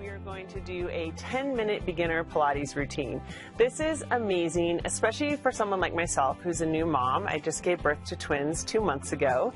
we are going to do a 10-minute beginner Pilates routine. This is amazing, especially for someone like myself who's a new mom. I just gave birth to twins 2 months ago.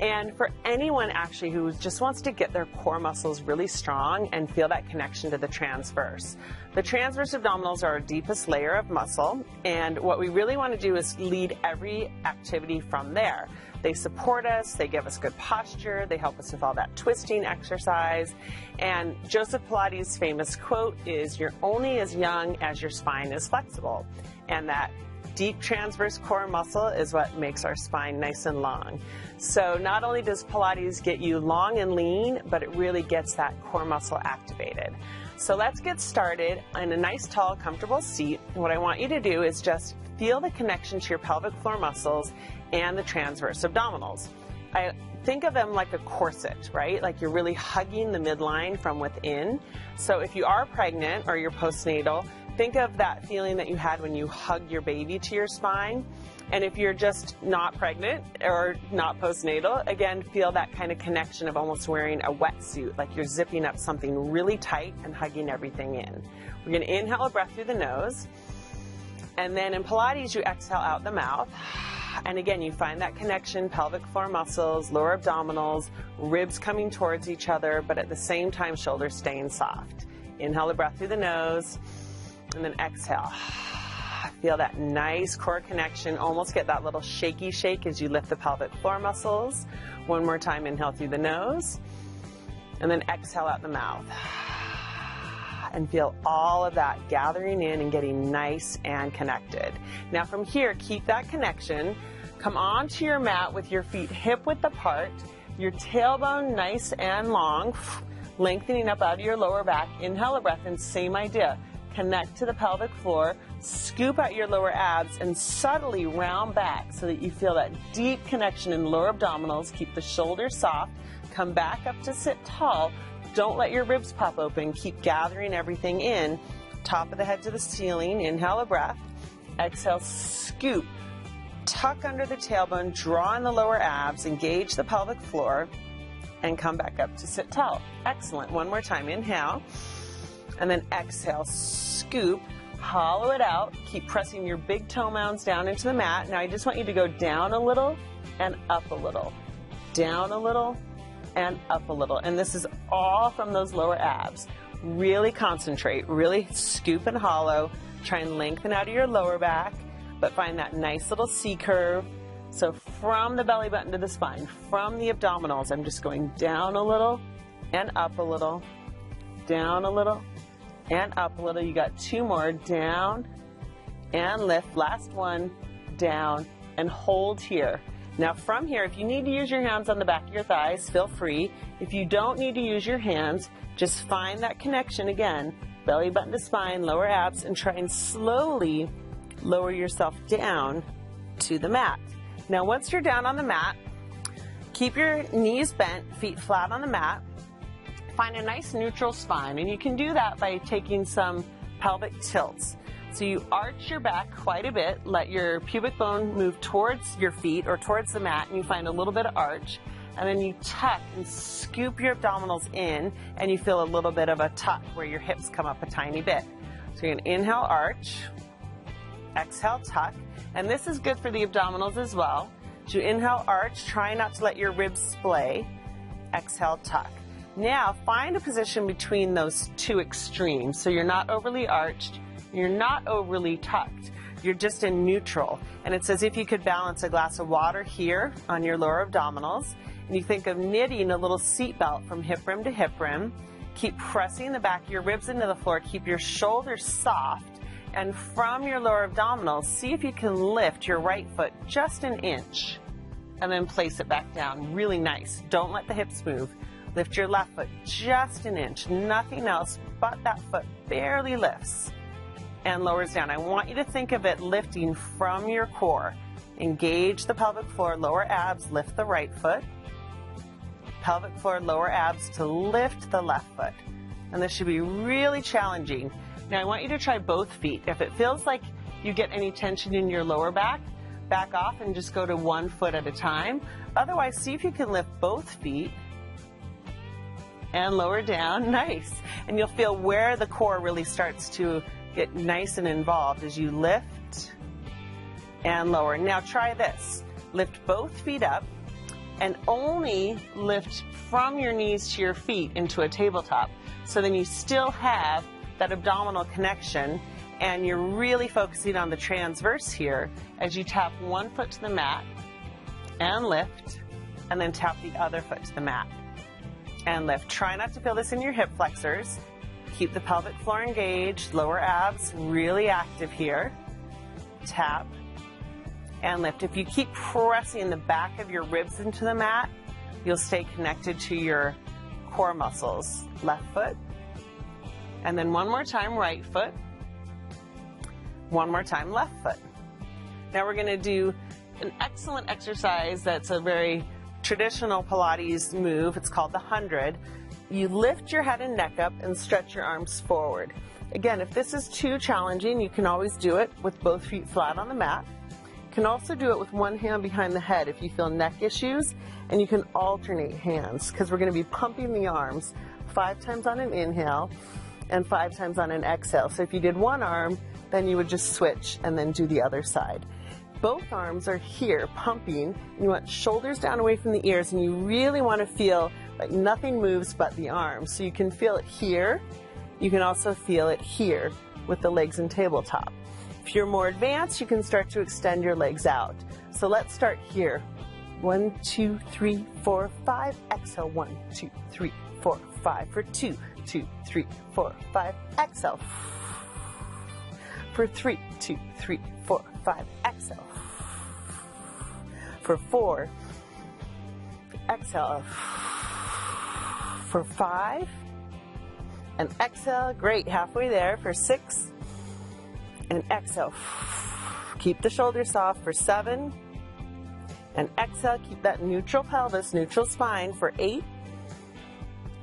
And for anyone actually who just wants to get their core muscles really strong and feel that connection to the transverse. The transverse abdominals are our deepest layer of muscle, and what we really want to do is lead every activity from there. They support us, they give us good posture, they help us with all that twisting exercise. And Joseph Pilates' famous quote is, "You're only as young as your spine is flexible." And that deep transverse core muscle is what makes our spine nice and long. So not only does Pilates get you long and lean, but it really gets that core muscle activated. So let's get started in a nice, tall, comfortable seat. What I want you to do is just feel the connection to your pelvic floor muscles and the transverse abdominals. I think of them like a corset, right? Like you're really hugging the midline from within. So if you are pregnant or you're postnatal, think of that feeling that you had when you hugged your baby to your spine. And if you're just not pregnant or not postnatal, again, feel that kind of connection of almost wearing a wetsuit, like you're zipping up something really tight and hugging everything in. We're going to inhale a breath through the nose. And then in Pilates, you exhale out the mouth. And again, you find that connection, pelvic floor muscles, lower abdominals, ribs coming towards each other, but at the same time, shoulders staying soft. Inhale a breath through the nose, and then exhale. Feel that nice core connection. Almost get that little shaky shake as you lift the pelvic floor muscles. One more time, inhale through the nose, and then exhale out the mouth. And feel all of that gathering in and getting nice and connected. Now from here, keep that connection. Come onto your mat with your feet hip width apart, your tailbone nice and long, lengthening up out of your lower back. Inhale a breath, and same idea. Connect to the pelvic floor, scoop out your lower abs, and subtly round back so that you feel that deep connection in lower abdominals. Keep the shoulders soft. Come back up to sit tall. Don't let your ribs pop open. Keep gathering everything in. Top of the head to the ceiling. Inhale a breath. Exhale, scoop. Tuck under the tailbone. Draw in the lower abs. Engage the pelvic floor. And come back up to sit tall. Excellent. One more time. Inhale. And then exhale, scoop. Hollow it out. Keep pressing your big toe mounds down into the mat. Now I just want you to go down a little and up a little. Down a little and up a little. And this is all from those lower abs. Really concentrate, really scoop and hollow. Try and lengthen out of your lower back, but find that nice little C curve. So from the belly button to the spine, from the abdominals, I'm just going down a little and up a little, down a little and up a little. You got two more. Down and lift. Last one. Down and hold here. Now from here, if you need to use your hands on the back of your thighs, feel free. If you don't need to use your hands, just find that connection again, belly button to spine, lower abs, and try and slowly lower yourself down to the mat. Now once you're down on the mat, keep your knees bent, feet flat on the mat. Find a nice neutral spine, and you can do that by taking some pelvic tilts. So you arch your back quite a bit, let your pubic bone move towards your feet or towards the mat, and you find a little bit of arch. And then you tuck and scoop your abdominals in, and you feel a little bit of a tuck where your hips come up a tiny bit. So you're going to inhale, arch, exhale, tuck. And this is good for the abdominals as well. So you inhale, arch, try not to let your ribs splay. Exhale, tuck. Now find a position between those two extremes. So you're not overly arched, you're not overly tucked. You're just in neutral. And it's as if you could balance a glass of water here on your lower abdominals. And you think of knitting a little seat belt from hip rim to hip rim. Keep pressing the back of your ribs into the floor. Keep your shoulders soft. And from your lower abdominals, see if you can lift your right foot just an inch. And then place it back down. Really nice. Don't let the hips move. Lift your left foot just an inch. Nothing else but that foot barely lifts and lowers down. I want you to think of it lifting from your core. Engage the pelvic floor, lower abs, lift the right foot. Pelvic floor, lower abs to lift the left foot. And this should be really challenging. Now I want you to try both feet. If it feels like you get any tension in your lower back, back off and just go to one foot at a time. Otherwise, see if you can lift both feet and lower down. Nice. And you'll feel where the core really starts to get nice and involved as you lift and lower. Now try this. Lift both feet up and only lift from your knees to your feet into a tabletop. So then you still have that abdominal connection, and you're really focusing on the transverse here as you tap one foot to the mat and lift, and then tap the other foot to the mat and lift. Try not to feel this in your hip flexors. Keep the pelvic floor engaged, lower abs really active here. Tap and lift. If you keep pressing the back of your ribs into the mat, you'll stay connected to your core muscles. Left foot, and then one more time right foot, one more time left foot. Now we're going to do an excellent exercise that's a very traditional Pilates move. It's called the 100. You lift your head and neck up and stretch your arms forward. Again, if this is too challenging, you can always do it with both feet flat on the mat. You can also do it with one hand behind the head if you feel neck issues, and you can alternate hands because we're going to be pumping the arms 5 times on an inhale and 5 times on an exhale. So if you did one arm, then you would just switch and then do the other side. Both arms are here pumping. You want shoulders down away from the ears, and you really want to feel like nothing moves but the arms. So you can feel it here. You can also feel it here with the legs and tabletop. If you're more advanced, you can start to extend your legs out. So let's start here. 1, 2, 3, 4, 5. Exhale. 1, 2, 3, 4, 5. For 2, 2, 3, 4, 5. Exhale. For 3, 2, 3, 4, 5. Exhale. For 4. Exhale. For 5. And exhale. Great. Halfway there. For 6. And exhale. Keep the shoulders soft. For 7. And exhale. Keep that neutral pelvis, neutral spine. For 8.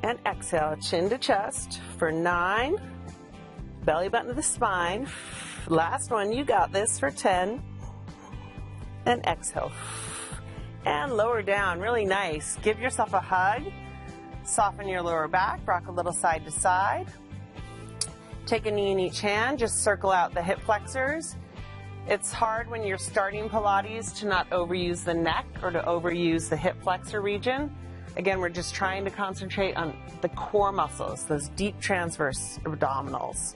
And exhale. Chin to chest. For 9. Belly button to the spine. Last one. You got this. For 10. And exhale. And lower down. Really nice. Give yourself a hug. Soften your lower back. Rock a little side to side. Take a knee in each hand. Just circle out the hip flexors. It's hard when you're starting Pilates to not overuse the neck or to overuse the hip flexor region. Again, we're just trying to concentrate on the core muscles, those deep transverse abdominals.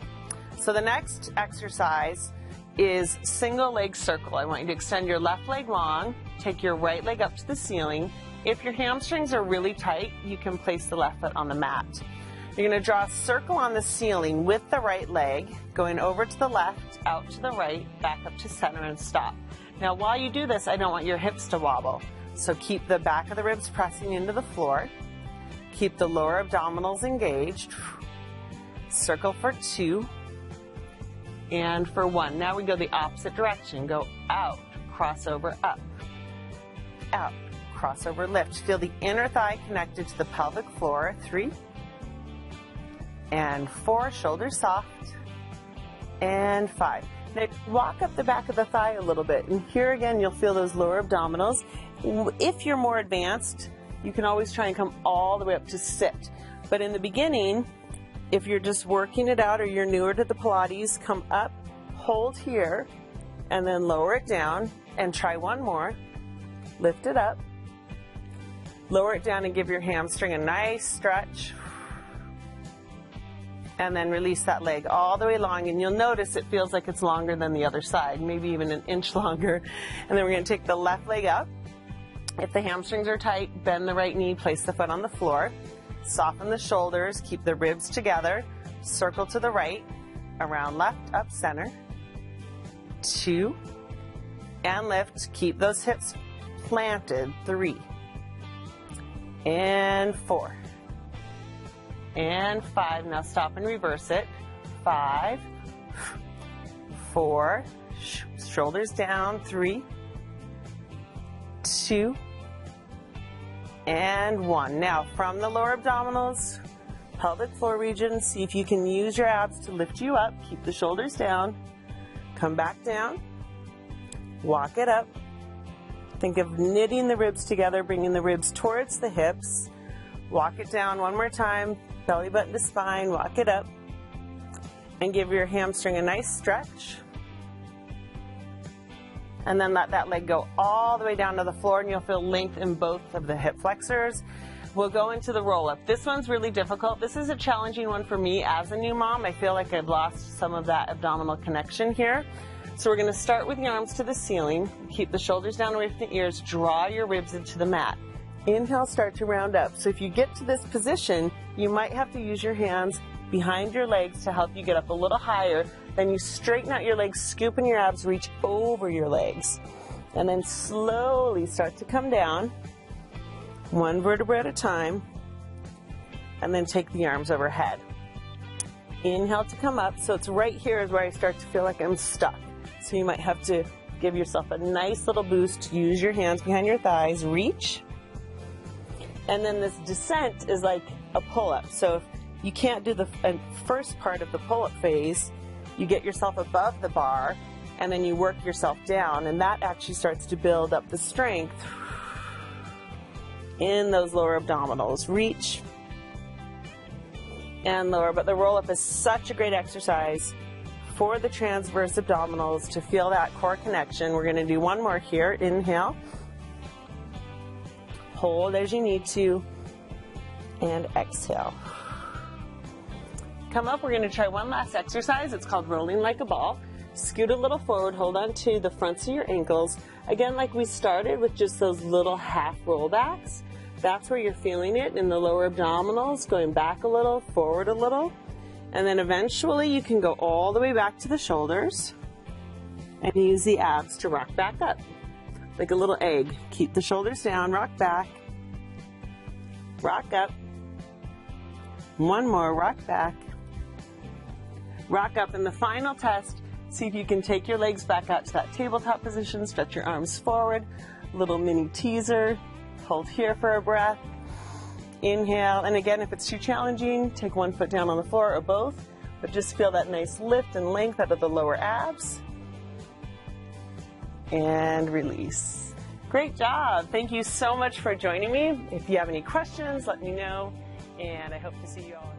So the next exercise is single leg circle. I want you to extend your left leg long, take your right leg up to the ceiling. If your hamstrings are really tight, you can place the left foot on the mat. You're going to draw a circle on the ceiling with the right leg, going over to the left, out to the right, back up to center, and stop. Now, while you do this, I don't want your hips to wobble. So keep the back of the ribs pressing into the floor. Keep the lower abdominals engaged. Circle for 2 and for 1. Now we go the opposite direction. Go out, crossover, up, out, crossover, lift. Feel the inner thigh connected to the pelvic floor. 3 and 4, shoulders soft, and 5. Now walk up the back of the thigh a little bit, and here again you'll feel those lower abdominals. If you're more advanced, you can always try and come all the way up to sit. But in the beginning, if you're just working it out or you're newer to the Pilates, come up, hold here, and then lower it down, and try one more. Lift it up, lower it down, and give your hamstring a nice stretch. And then release that leg all the way long, and you'll notice it feels like it's longer than the other side, maybe even an inch longer. And then we're going to take the left leg up. If the hamstrings are tight, bend the right knee, place the foot on the floor. Soften the shoulders, keep the ribs together. Circle to the right, around left, up, center. 2, and lift. Keep those hips planted. 3, and 4. And 5. Now stop and reverse it. 5, 4, shoulders down. 3, 2, and 1. Now from the lower abdominals, pelvic floor region, see if you can use your abs to lift you up. Keep the shoulders down. Come back down. Walk it up. Think of knitting the ribs together, bringing the ribs towards the hips. Walk it down one more time, belly button to spine, walk it up, and give your hamstring a nice stretch. And then let that leg go all the way down to the floor, and you'll feel length in both of the hip flexors. We'll go into the roll-up. This one's really difficult. This is a challenging one for me as a new mom. I feel like I've lost some of that abdominal connection here. So we're going to start with the arms to the ceiling. Keep the shoulders down away from the ears. Draw your ribs into the mat. Inhale, start to round up. So if you get to this position, you might have to use your hands behind your legs to help you get up a little higher. Then you straighten out your legs, scoop in your abs, reach over your legs. And then slowly start to come down, one vertebra at a time, and then take the arms overhead. Inhale to come up. So it's right here is where I start to feel like I'm stuck. So you might have to give yourself a nice little boost. Use your hands behind your thighs, reach. And then this descent is like a pull-up. So if you can't do the first part of the pull-up phase, you get yourself above the bar, and then you work yourself down, and that actually starts to build up the strength in those lower abdominals. Reach and lower, but the roll-up is such a great exercise for the transverse abdominals to feel that core connection. We're going to do one more here. Inhale, hold as you need to, and exhale. Come up, we're going to try one last exercise. It's called rolling like a ball. Scoot a little forward, hold on to the fronts of your ankles. Again, like we started with just those little half rollbacks. That's where you're feeling it in the lower abdominals, going back a little, forward a little. And then eventually you can go all the way back to the shoulders and use the abs to rock back up. Like a little egg. Keep the shoulders down, rock back, rock up. One more, rock back. Rock up. In the final test, see if you can take your legs back out to that tabletop position, stretch your arms forward, little mini teaser, hold here for a breath, inhale, and again, if it's too challenging, take one foot down on the floor or both, but just feel that nice lift and length out of the lower abs, and release. Great job. Thank you so much for joining me. If you have any questions, let me know, and I hope to see you all.